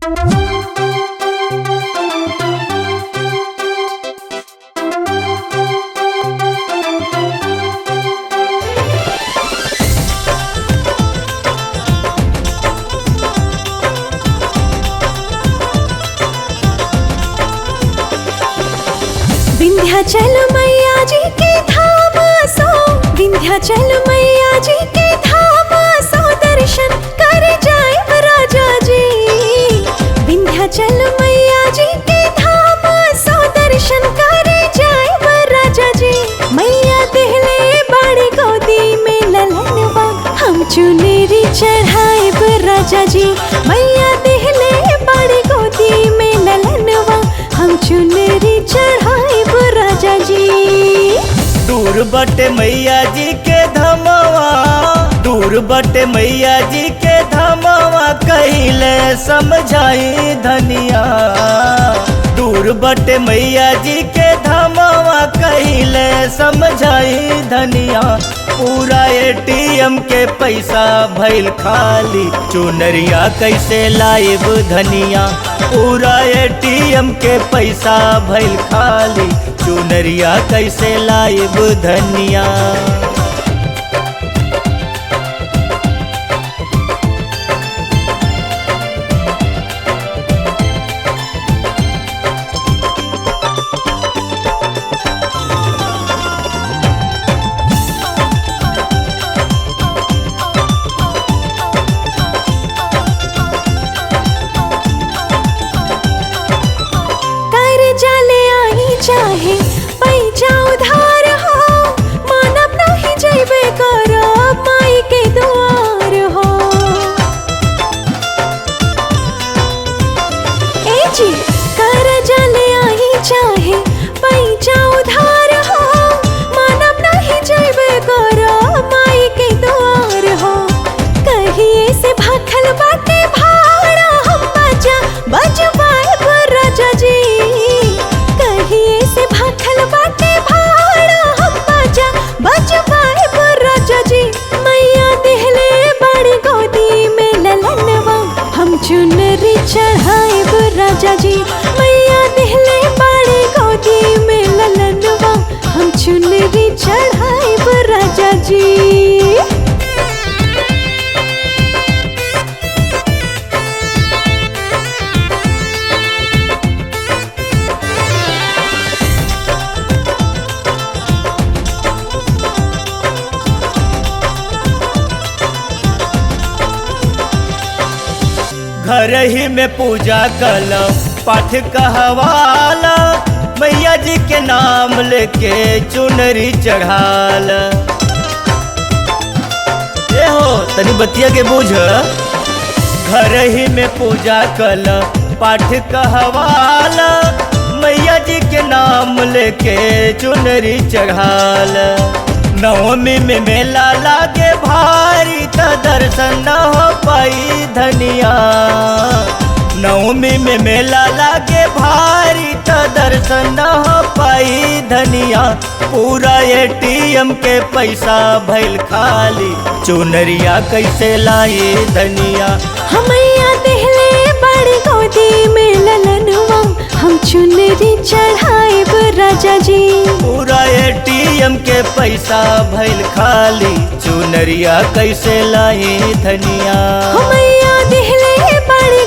विंध्याचल मैया जी के धाम सो, विंध्याचल मैया जी के धाम सो, दर्शन कर जाए राजा जी। विंध्याचल मैया जी के धाम सो, दर्शन कर जाए राजा जी। मैया देहले बाड़ी गोदी में ललनवा, हम चुनरी चढ़ाए राजा जी। मैया देहले बाड़ी गोदी में ललनवा, हम चुनरी चढ़ाए राजा जी। दूर बटे मैया जी के धमवा, दूर बटे मैया जी के धमवा, कहिले समझाई धनिया। दूर बटे मैया जी के धमवा, कहिले समझाई धनिया। पूरा एटीएम के पैसा भइल खाली, चुनरिया कैसे लाइब धनिया। पूरा एटीएम के पैसा भइल खाली, चुनरिया कैसे लाइब धनिया। चाहे पैसा उधार हो, मानब नहीं जैबे करब माई के दुआर हो। ए जी कर जले आई चाहे पैसा उधार हो, मानब नहीं जैबे करब माई के दुआर हो। कहिए से भाखल बाटे भाड़ा, हम बजा बजवाए राजा जी। से भाखल बाटे भाड़ा, हम बाजा बजवाए राजा जी। मैया देहले बाड़ी गोदी में ललनवा, हम चुनरी चढ़ाए राजा जी। मैया देहले बाड़ी गोदी में ललनवा, हम चुनरी चढ़ाए राजा जी। घर ही में पूजा कल पाठ कहवाला, मैया जी के नाम लेके चुनरी चढ़ाल। ये हो तनी बतिया के बुझ। घर ही में पूजा कल पाठ कहवाला, मैया जी के नाम लेके चुनरी चढ़ाल। नवमी में मेला लागे भारी, त दर्शन न हो पाई धनिया। नवमी में मेला लागे भारी, त दर्शन न हो पाई धनिया। पूरा एटीएम के पैसा भइल खाली, चुनरिया कैसे लाई धनिया। हमैया देहले बड़ी गोदी में ललनवा, हम चुनरी चढ़ाए राजा जी। पूरा एटीएम के पैसा भइल खाली, चुनरिया कैसे लाई धनिया। हमैया देहले बड़ी